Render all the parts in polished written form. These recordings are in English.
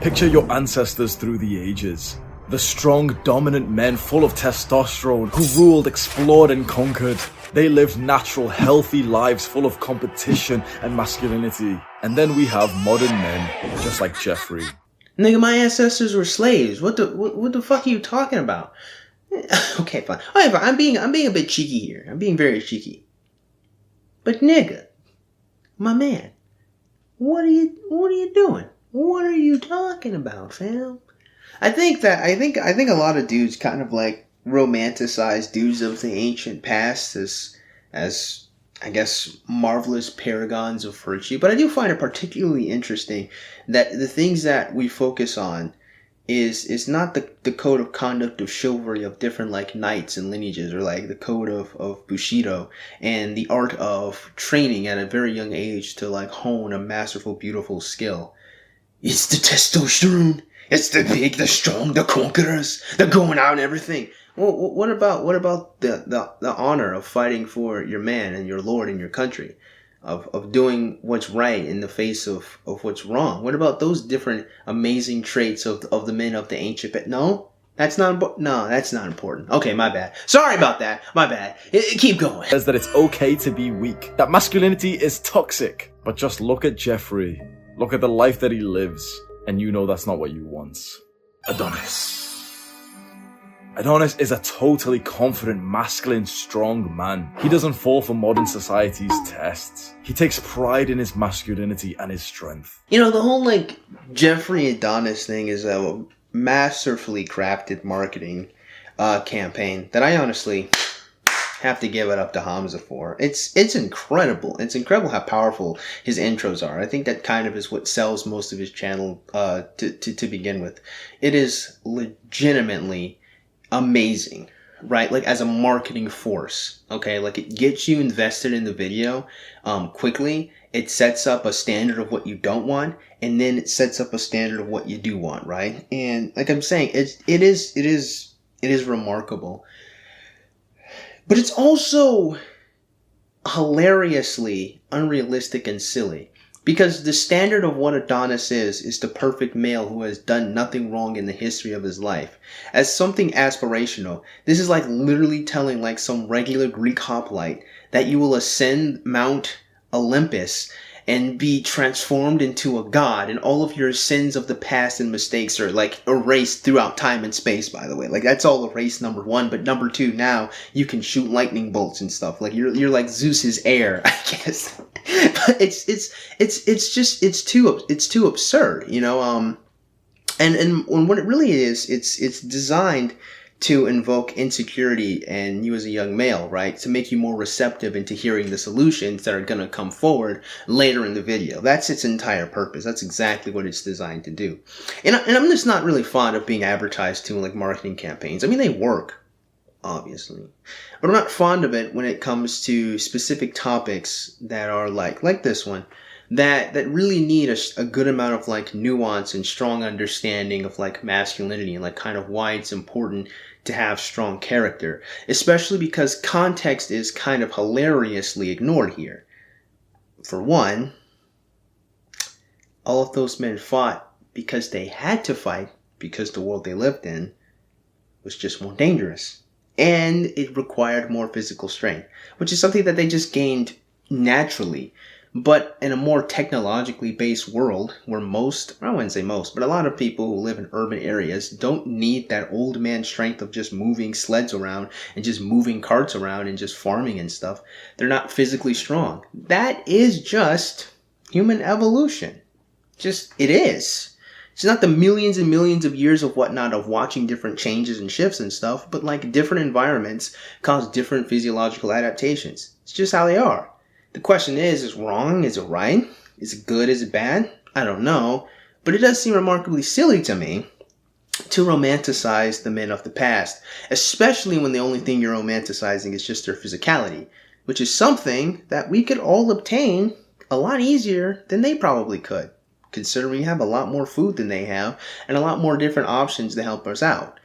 Picture your ancestors through the ages. The strong, dominant men full of testosterone who ruled, explored and conquered. They lived natural, healthy lives full of competition and masculinity. And then we have modern men, just like Jeffrey. Nigga, my ancestors were slaves. What the fuck are you talking about? Okay, fine. Alright, fine. I'm being a bit cheeky here. I'm being very cheeky. But nigga, my man, what are you doing? What are you talking about, fam? I think a lot of dudes kind of like romanticize dudes of the ancient past as I guess marvelous paragons of virtue. But I do find it particularly interesting that the things that we focus on is not the code of conduct of chivalry of different like knights and lineages, or like the code of Bushido and the art of training at a very young age to like hone a masterful, beautiful skill. It's the testosterone. It's the big, the strong, the conquerors. They're going out and everything. Well, what about the honor of fighting for your man and your lord and your country, of doing what's right in the face of what's wrong? What about those different amazing traits of the men of the ancient? No, that's not important. Okay, my bad. Sorry about that. My bad. Keep going. Says that it's okay to be weak. That masculinity is toxic. But just look at Jeffrey. Look at the life that he lives. And you know that's not what you want. Adonis is a totally confident, masculine, strong man. He doesn't fall for modern society's tests. He takes pride in his masculinity and his strength. You know, the whole like Jeffrey Adonis thing is a masterfully crafted marketing campaign that I honestly have to give it up to Hamza for. It's incredible. It's incredible how powerful his intros are. I think that kind of is what sells most of his channel to begin with. It is legitimately amazing, right? Like as a marketing force, okay? Like it gets you invested in the video quickly. It sets up a standard of what you don't want, and then it sets up a standard of what you do want, right? And like I'm saying, it is remarkable. But it's also hilariously unrealistic and silly. Because the standard of what Adonis is the perfect male who has done nothing wrong in the history of his life. As something aspirational, this is like literally telling like some regular Greek hoplite that you will ascend Mount Olympus and be transformed into a god, and all of your sins of the past and mistakes are like erased throughout time and space, by the way. Like that's all erased, number one, but number two, now you can shoot lightning bolts and stuff. Like you're like Zeus's heir, I guess. But it's too absurd, you know. And what it really is, it's designed to invoke insecurity in you as a young male, right? To make you more receptive into hearing the solutions that are going to come forward later in the video. That's its entire purpose. That's exactly what it's designed to do. And I'm just not really fond of being advertised to in like marketing campaigns. I mean, they work, obviously. But I'm not fond of it when it comes to specific topics that are like this one. That really need a good amount of like nuance and strong understanding of like masculinity and like kind of why it's important to have strong character, especially because context is kind of hilariously ignored here. For one, all of those men fought because they had to fight because the world they lived in was just more dangerous, and it required more physical strength, which is something that they just gained naturally. But in a more technologically based world where I wouldn't say most, but a lot of people who live in urban areas don't need that old man strength of just moving sleds around and just moving carts around and just farming and stuff. They're not physically strong. That is just human evolution. It is. It's not the millions and millions of years of whatnot of watching different changes and shifts and stuff, but like different environments cause different physiological adaptations. It's just how they are. The question is it wrong? Is it right? Is it good? Is it bad? I don't know. But it does seem remarkably silly to me to romanticize the men of the past, especially when the only thing you're romanticizing is just their physicality, which is something that we could all obtain a lot easier than they probably could, considering we have a lot more food than they have and a lot more different options to help us out.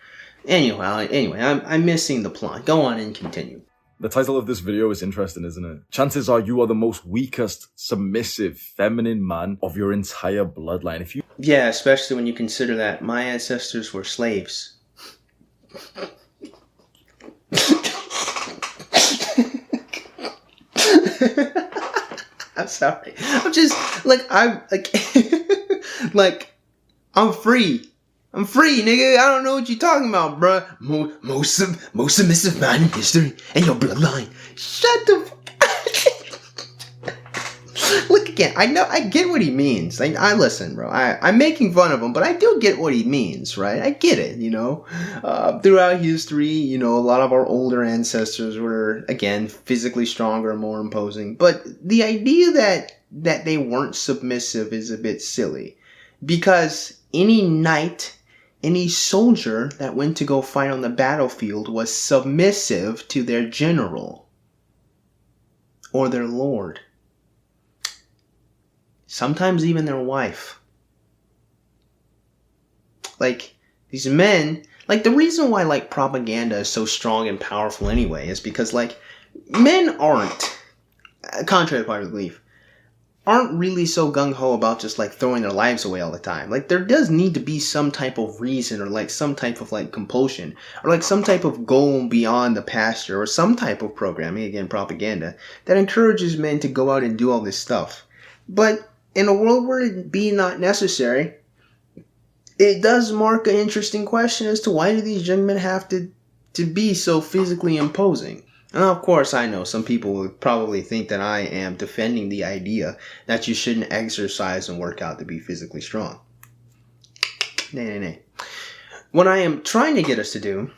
Anyway, I'm missing the plot. Go on and continue. The title of this video is interesting, isn't it? Chances are you are the most weakest, submissive, feminine man of your entire bloodline. Yeah, especially when you consider that my ancestors were slaves. I'm sorry. I'm just like I'm free. I'm free, nigga. I don't know what you're talking about, bruh. Most submissive man in history and your bloodline. Shut the Look again. I get what he means. I listen, bro. I'm making fun of him, but I do get what he means, right? I get it, Throughout history, a lot of our older ancestors were, again, physically stronger and more imposing. But the idea that they weren't submissive is a bit silly. Because any knight, any soldier that went to go fight on the battlefield was submissive to their general or their lord. Sometimes even their wife. These men, the reason why, propaganda is so strong and powerful anyway is because, men aren't, contrary to popular belief, aren't really so gung-ho about just, throwing their lives away all the time. There does need to be some type of reason or, some type of, compulsion or, some type of goal beyond the pasture or some type of programming, again, propaganda, that encourages men to go out and do all this stuff. But in a world where it be not necessary, it does mark an interesting question as to why do these young men have to be so physically imposing. And of course, I know some people would probably think that I am defending the idea that you shouldn't exercise and work out to be physically strong. Nay. What I am trying to get us to do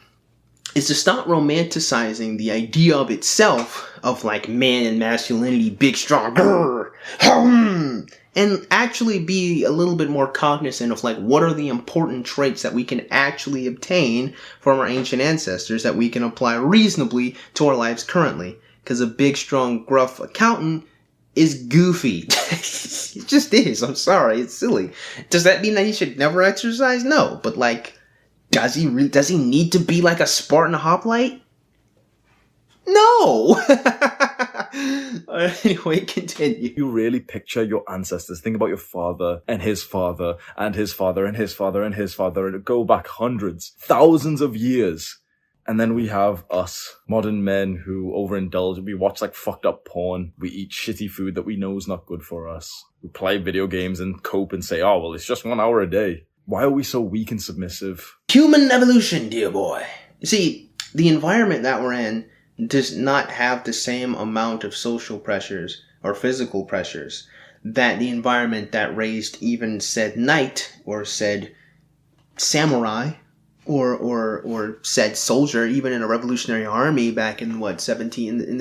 is to stop romanticizing the idea of itself of man and masculinity, big, strong, grrr, and actually be a little bit more cognizant of what are the important traits that we can actually obtain from our ancient ancestors that we can apply reasonably to our lives currently. Because a big, strong, gruff accountant is goofy. It just is. I'm sorry. It's silly. Does that mean that he should never exercise? No. But does he need to be a Spartan hoplite? No! Anyway, continue. You really picture your ancestors. Think about your father and his father and his father and his father and his father, and go back hundreds, thousands of years. And then we have us, modern men who overindulge. We watch fucked up porn. We eat shitty food that we know is not good for us. We play video games and cope and say, oh, well, it's just 1 hour a day. Why are we so weak and submissive? Human evolution, dear boy. You see, the environment that we're in does not have the same amount of social pressures or physical pressures that the environment that raised even said knight or said samurai or said soldier, even in a revolutionary army back in in the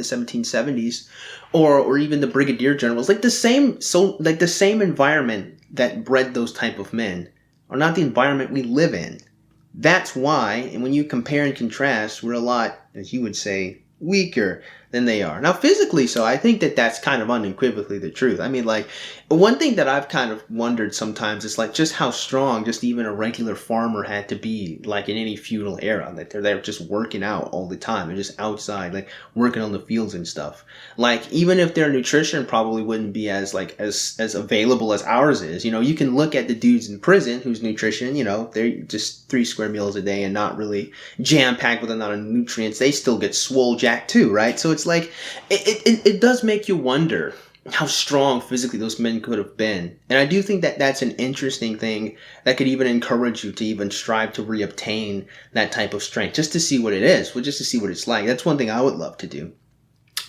1770s, or even the brigadier generals. The same environment that bred those type of men are not the environment we live in. That's why, and when you compare and contrast, we're a lot, as you would say, weaker than they are. Now, physically, so I think that's kind of unequivocally the truth. I mean, one thing that I've kind of wondered sometimes is just how strong just even a regular farmer had to be, in any feudal era. They're just working out all the time. They're just outside, working on the fields and stuff. Even if their nutrition probably wouldn't be as available as ours is. You can look at the dudes in prison whose nutrition, they're just 3 square meals a day and not really jam-packed with a lot of nutrients. They still get swole jacked too, right? So it's it does make you wonder how strong physically those men could have been. And I do think that that's an interesting thing that could even encourage you to even strive to reobtain that type of strength, just to see what it is, just to see what it's like. That's one thing I would love to do.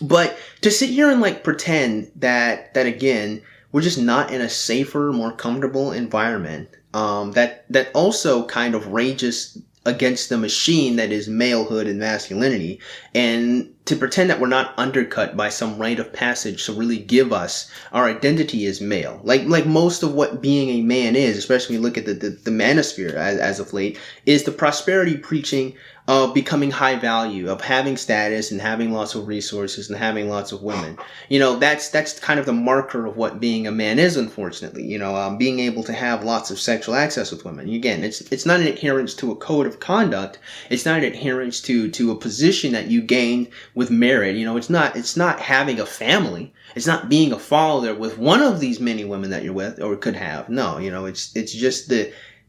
But to sit here and pretend that again, we're just not in a safer, more comfortable environment, that also kind of rages against the machine that is malehood and masculinity, and to pretend that we're not undercut by some rite of passage to really give us our identity as male. Like most of what being a man is, especially when you look at the manosphere as of late, is the prosperity preaching of becoming high value, of having status and having lots of resources and having lots of women. That's kind of the marker of what being a man is, unfortunately. Being able to have lots of sexual access with women. Again, it's not an adherence to a code of conduct. It's not an adherence to a position that you gained with merit. You know, it's not having a family. It's not being a father with one of these many women that you're with or could have. No, you know, it's just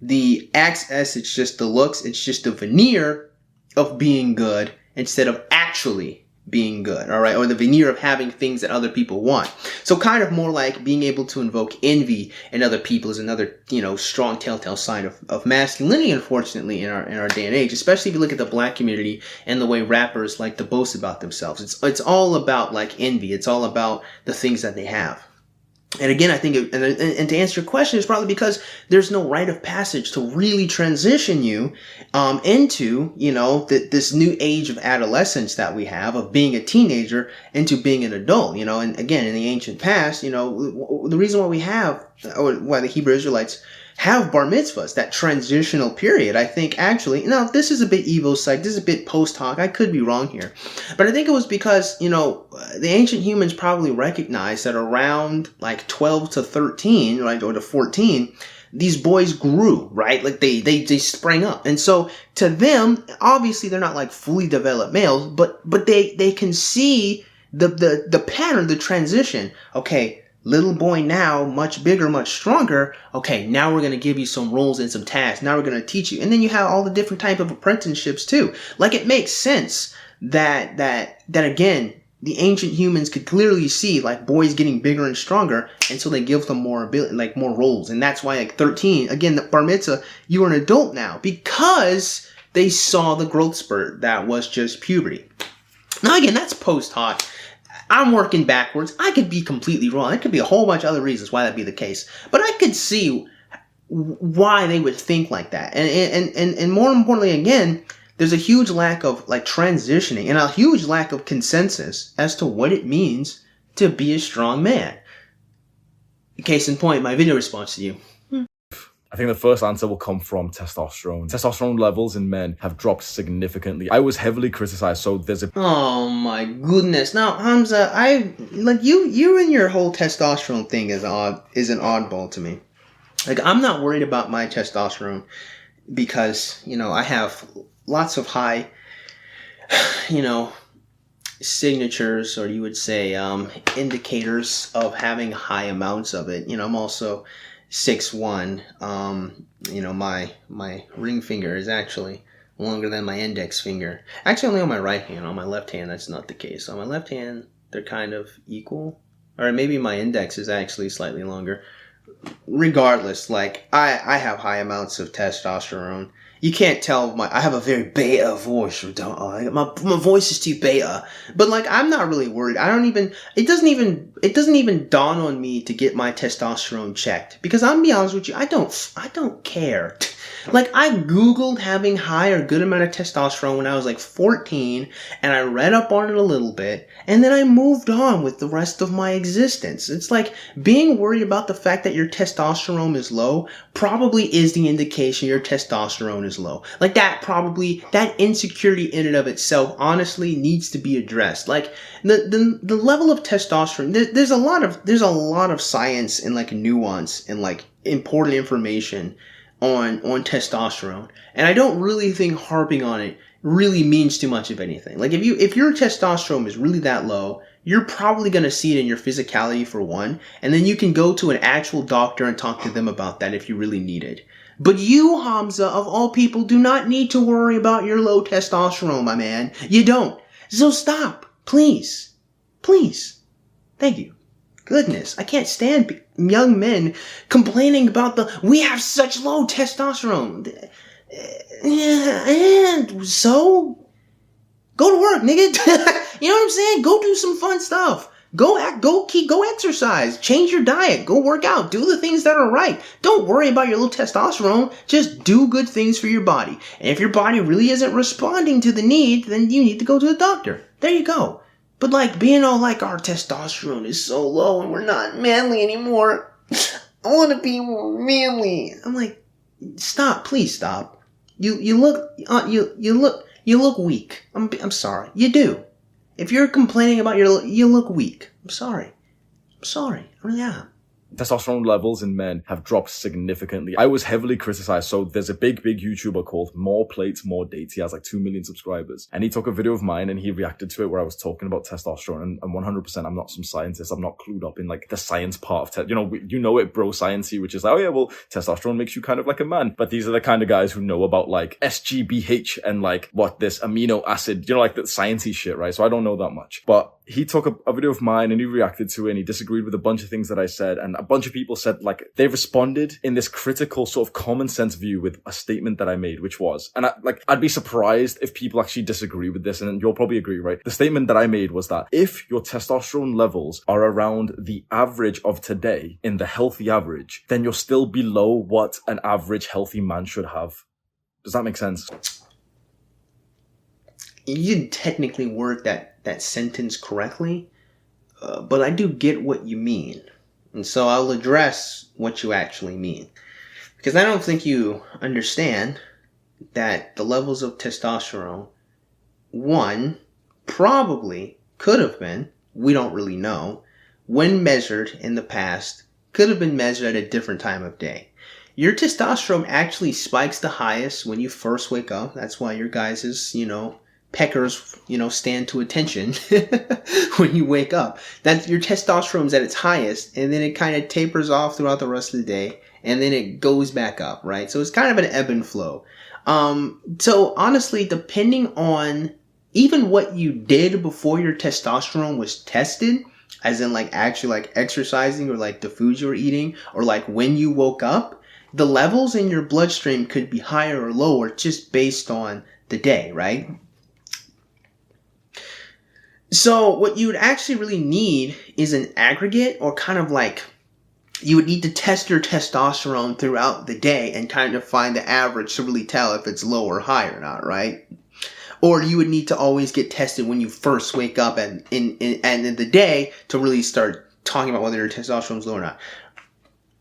the access, it's just the looks, it's just the veneer of being good instead of actually being good, all right? Or the veneer of having things that other people want. So kind of more like being able to invoke envy in other people is another, you know, strong telltale sign of masculinity, unfortunately, in our day and age, especially if you look at the black community and the way rappers like to boast about themselves. It's all about like envy. It's all about the things that they have. And again, I think, and to answer your question, it's probably because there's no rite of passage to really transition you into, you know, this new age of adolescence that we have, of being a teenager into being an adult, you know. And again, in the ancient past, you know, the reason why we have, or why the Hebrew Israelites have bar mitzvahs, that transitional period, I think actually, now this is a bit Evo psych, this is a bit post hoc, I could be wrong here, but I think it was because, you know, the ancient humans probably recognized that around like 12 to 13, right, or to 14, these boys grew, right? Like they sprang up. And so to them, obviously they're not like fully developed males, but they can see the pattern, the transition. Okay, little boy now, much bigger, much stronger. Okay, now we're going to give you some roles and some tasks. Now we're going to teach you. And then you have all the different type of apprenticeships too. Like, it makes sense that again, the ancient humans could clearly see like boys getting bigger and stronger. And so they give them more ability, like more roles. And that's why like 13, again, the bar mitzvah, you are an adult now, because they saw the growth spurt that was just puberty. Now again, that's post hoc. I'm working backwards. I could be completely wrong. There could be a whole bunch of other reasons why that'd be the case. But I could see why they would think like that. And more importantly, again, there's a huge lack of like transitioning and a huge lack of consensus as to what it means to be a strong man. Case in point, my video response to you. I think the first answer will come from testosterone. Testosterone levels in men have dropped significantly. I was heavily criticized, so there's a... Oh my goodness. Now, Hamza, you and your whole testosterone thing is an oddball to me. Like, I'm not worried about my testosterone because, you know, I have lots of high, you know, signatures, or you would say indicators of having high amounts of it. You know, I'm also 6'1". You know, my ring finger is actually longer than my index finger. Actually, only on my right hand. On my left hand, that's not the case. On my left hand, they're kind of equal. Or maybe my index is actually slightly longer. Regardless, like, I have high amounts of testosterone. You can't tell I have a very beta voice. My voice is too beta. But like, I'm not really worried. It doesn't even dawn on me to get my testosterone checked. Because I'm gonna be honest with you, I don't care. Like, I Googled having high or good amount of testosterone when I was like 14, and I read up on it a little bit, and then I moved on with the rest of my existence. It's like, being worried about the fact that your testosterone is low probably is the indication your testosterone is low. Like, that insecurity in and of itself honestly needs to be addressed. Like, the level of testosterone, there's a lot of science and like nuance and like important information on testosterone, and I don't really think harping on it really means too much of anything. Like, if your testosterone is really that low, you're probably going to see it in your physicality for one, and then you can go to an actual doctor and talk to them about that if you really need it. But you, Hamza, of all people, do not need to worry about your low testosterone, my man. You don't. So stop, please. Please. Thank you. Goodness, I can't stand young men complaining about we have such low testosterone. And so, go to work, nigga. You know what I'm saying? Go do some fun stuff. Go exercise. Change your diet. Go work out. Do the things that are right. Don't worry about your little testosterone. Just do good things for your body. And if your body really isn't responding to the need, then you need to go to the doctor. There you go. But like, being all like, our testosterone is so low and we're not manly anymore. I want to be more manly. I'm like, stop, please stop. You look weak. I'm sorry. You do. If you're complaining about you look weak. I'm sorry. I really am. Testosterone levels in men have dropped significantly. I was heavily criticized. So there's a big YouTuber called More Plates, More Dates. He has like 2 million subscribers. And he took a video of mine and he reacted to it where I was talking about testosterone. And 100%, I'm not some scientist. I'm not clued up in like the science part of it, bro sciencey, which is like, oh yeah, well, testosterone makes you kind of like a man. But these are the kind of guys who know about like SGBH and like what this amino acid, like the sciencey shit, right? So I don't know that much. But he took a video of mine and he reacted to it and he disagreed with a bunch of things that I said. And a bunch of people said like they responded in this critical sort of common sense view with a statement that I made, which was, and I'd be surprised if people actually disagree with this, and you'll probably agree, right? The statement that I made was that if your testosterone levels are around the average of today, in the healthy average, then you're still below what an average healthy man should have. Does that make sense? You didn't technically word that sentence correctly, but I do get what you mean. And so I'll address what you actually mean. Because I don't think you understand that the levels of testosterone, one, probably could have been, we don't really know, when measured in the past, could have been measured at a different time of day. Your testosterone actually spikes the highest when you first wake up. That's why your guys' peckers, stand to attention when you wake up. That's your testosterone's at its highest, and then it kind of tapers off throughout the rest of the day, and then it goes back up, right? So it's kind of an ebb and flow. So honestly, depending on even what you did before your testosterone was tested, as in like actually like exercising or like the foods you were eating or like when you woke up, the levels in your bloodstream could be higher or lower just based on the day, right? So what you would actually really need is an aggregate, or kind of like you would need to test your testosterone throughout the day and kind of find the average to really tell if it's low or high or not, right? Or you would need to always get tested when you first wake up and in the day to really start talking about whether your testosterone is low or not.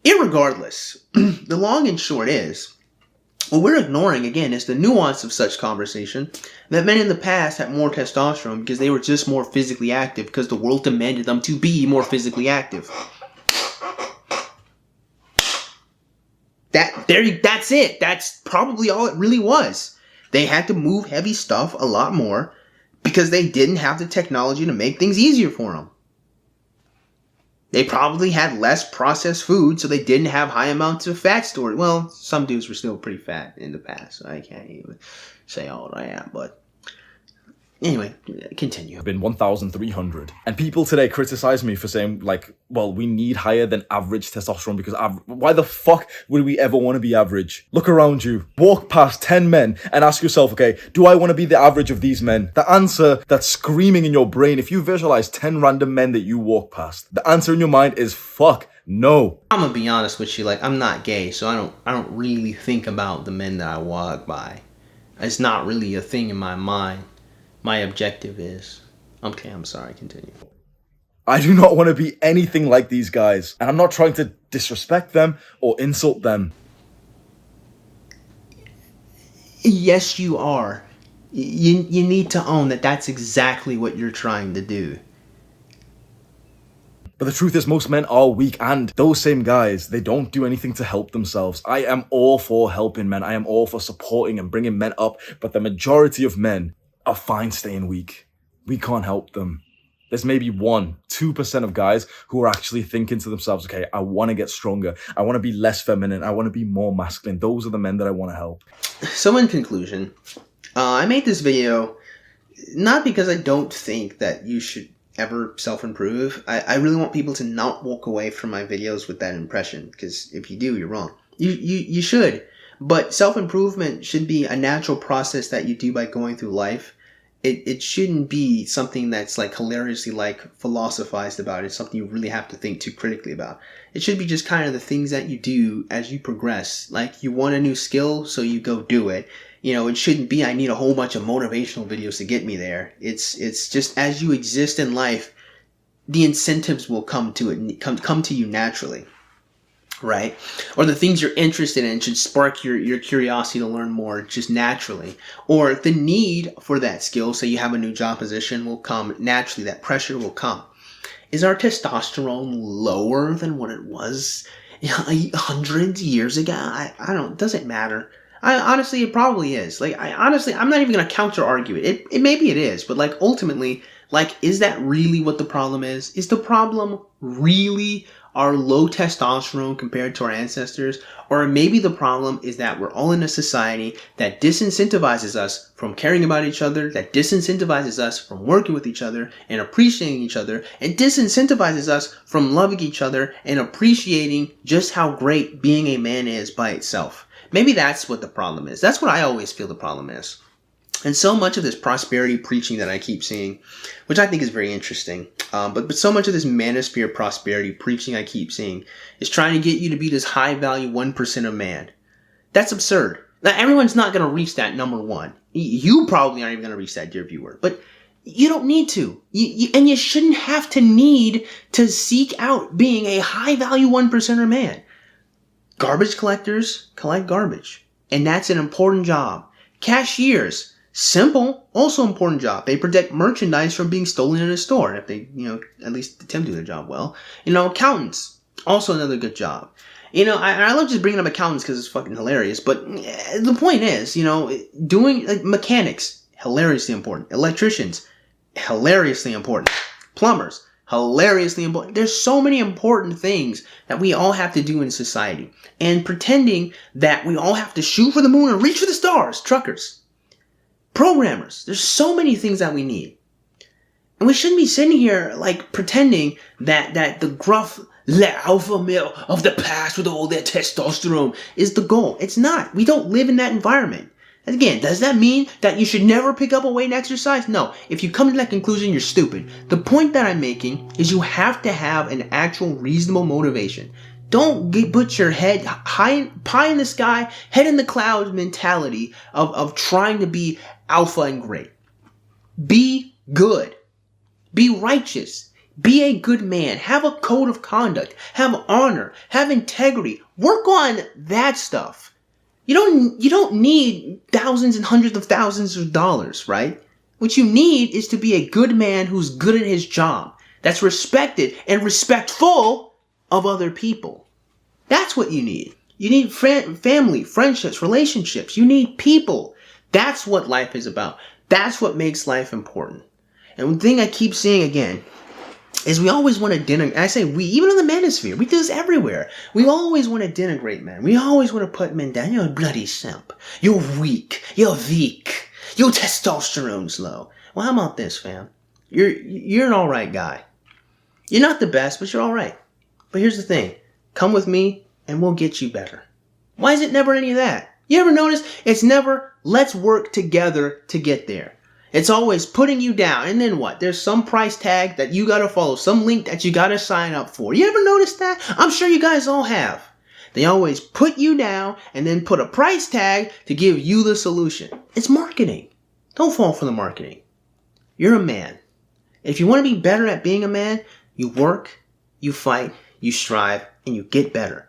Irregardless, the long and short is, what we're ignoring, again, is the nuance of such conversation that men in the past had more testosterone because they were just more physically active because the world demanded them to be more physically active. That's it. That's probably all it really was. They had to move heavy stuff a lot more because they didn't have the technology to make things easier for them. They probably had less processed food, so they didn't have high amounts of fat stored. Well, some dudes were still pretty fat in the past, so I can't even say all I am, but anyway, continue. Been 1,300. And people today criticize me for saying, like, well, we need higher than average testosterone because why the fuck would we ever want to be average? Look around you. Walk past 10 men and ask yourself, okay, do I want to be the average of these men? The answer that's screaming in your brain, if you visualize 10 random men that you walk past, the answer in your mind is fuck no. I'm gonna be honest with you, like, I'm not gay, so I don't really think about the men that I walk by. It's not really a thing in my mind. My objective is... Okay, I'm sorry, continue. I do not want to be anything like these guys. And I'm not trying to disrespect them or insult them. Yes, you are. You need to own that that's exactly what you're trying to do. But the truth is, most men are weak, and those same guys, they don't do anything to help themselves. I am all for helping men. I am all for supporting and bringing men up. But the majority of men are fine staying weak. We can't help them. There's maybe 1-2% of guys who are actually thinking to themselves, okay, I want to get stronger. I want to be less feminine. I want to be more masculine. Those are the men that I want to help. So in conclusion, I made this video not because I don't think that you should ever self-improve. I really want people to not walk away from my videos with that impression, because if you do, you're wrong. You should. But self-improvement should be a natural process that you do by going through life. It shouldn't be something that's like hilariously like philosophized about. It's something you really have to think too critically about. It should be just kind of the things that you do as you progress. Like, you want a new skill, so you go do it. You know, it shouldn't be, I need a whole bunch of motivational videos to get me there. It's just as you exist in life, the incentives will come to it, come to you naturally. Right? Or the things you're interested in should spark your curiosity to learn more just naturally. Or the need for that skill, so you have a new job position, will come naturally. That pressure will come. Is our testosterone lower than what it was hundreds of years ago? I don't, it doesn't matter. Honestly, it probably is. Like, I'm not even going to counter argue it. Maybe it is, but like, ultimately, like, is that really what the problem is? Is the problem really our low testosterone compared to our ancestors? Or maybe the problem is that we're all in a society that disincentivizes us from caring about each other, that disincentivizes us from working with each other and appreciating each other, and disincentivizes us from loving each other and appreciating just how great being a man is by itself. Maybe that's what the problem is. That's what I always feel the problem is. And so much of this prosperity preaching that I keep seeing, which I think is very interesting, but so much of this manosphere prosperity preaching I keep seeing is trying to get you to be this high value 1% of man. That's absurd. Now, everyone's not going to reach that, number one. You probably aren't even going to reach that, dear viewer. But you don't need to. And you shouldn't have to need to seek out being a high value 1%er man. Garbage collectors collect garbage. And that's an important job. Cashiers, simple, also important job. They protect merchandise from being stolen in a store if they, at least attempt to do their job well. Accountants, also another good job. I love just bringing up accountants because it's fucking hilarious. But the point is, doing like mechanics, hilariously important. Electricians, hilariously important. Plumbers, hilariously important. There's so many important things that we all have to do in society. And pretending that we all have to shoot for the moon and reach for the stars. Truckers. Programmers. There's so many things that we need. And we shouldn't be sitting here like pretending that the gruff alpha male of the past with all their testosterone is the goal. It's not. We don't live in that environment. And again, does that mean that you should never pick up a weight and exercise? No. If you come to that conclusion, you're stupid. The point that I'm making is you have to have an actual reasonable motivation. Don't put your head pie in the sky, head in the clouds mentality of trying to be alpha and great. Be good. Be righteous. Be a good man. Have a code of conduct. Have honor. Have integrity. Work on that stuff. You don't need thousands and hundreds of thousands of dollars, right? What you need is to be a good man who's good at his job. That's respected and respectful of other people. That's what you need. You need family, friendships, relationships. You need people. That's what life is about. That's what makes life important. And one thing I keep seeing again is we always want to denigrate. I say we, even in the manosphere, we do this everywhere. We always want to denigrate men. We always want to put men down. You're a bloody simp. You're weak. You're weak. Your testosterone's low. Well, how about this, fam? You're an alright guy. You're not the best, but you're alright. But here's the thing. Come with me and we'll get you better. Why is it never any of that? You ever notice? It's never, let's work together to get there. It's always putting you down, and then what? There's some price tag that you gotta follow, some link that you gotta sign up for. You ever notice that? I'm sure you guys all have. They always put you down and then put a price tag to give you the solution. It's marketing. Don't fall for the marketing. You're a man. If you want to be better at being a man, you work, you fight, you strive, and you get better.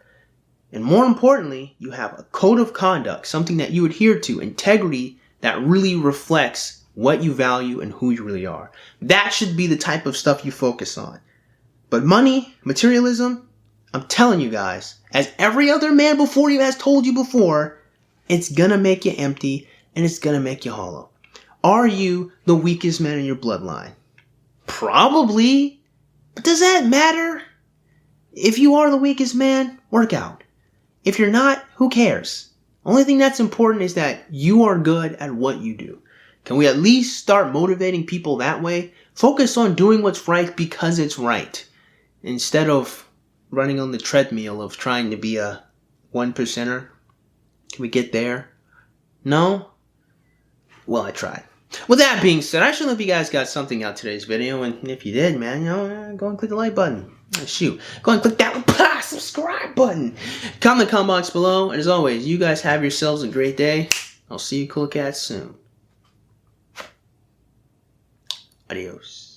And more importantly, you have a code of conduct, something that you adhere to, integrity that really reflects what you value and who you really are. That should be the type of stuff you focus on. But money, materialism, I'm telling you guys, as every other man before you has told you before, it's gonna make you empty and it's gonna make you hollow. Are you the weakest man in your bloodline? Probably. But does that matter? If you are the weakest man, work out. If you're not, who cares? Only thing that's important is that you are good at what you do. Can we at least start motivating people that way? Focus on doing what's right because it's right. Instead of running on the treadmill of trying to be a 1%er. Can we get there? No? Well, I tried. With that being said, I should hope you guys got something out of today's video. And if you did, man, go and click the like button. Shoot. Go and click that subscribe button. Comment in the comment box below. And as always, you guys have yourselves a great day. I'll see you cool cats soon. Adios.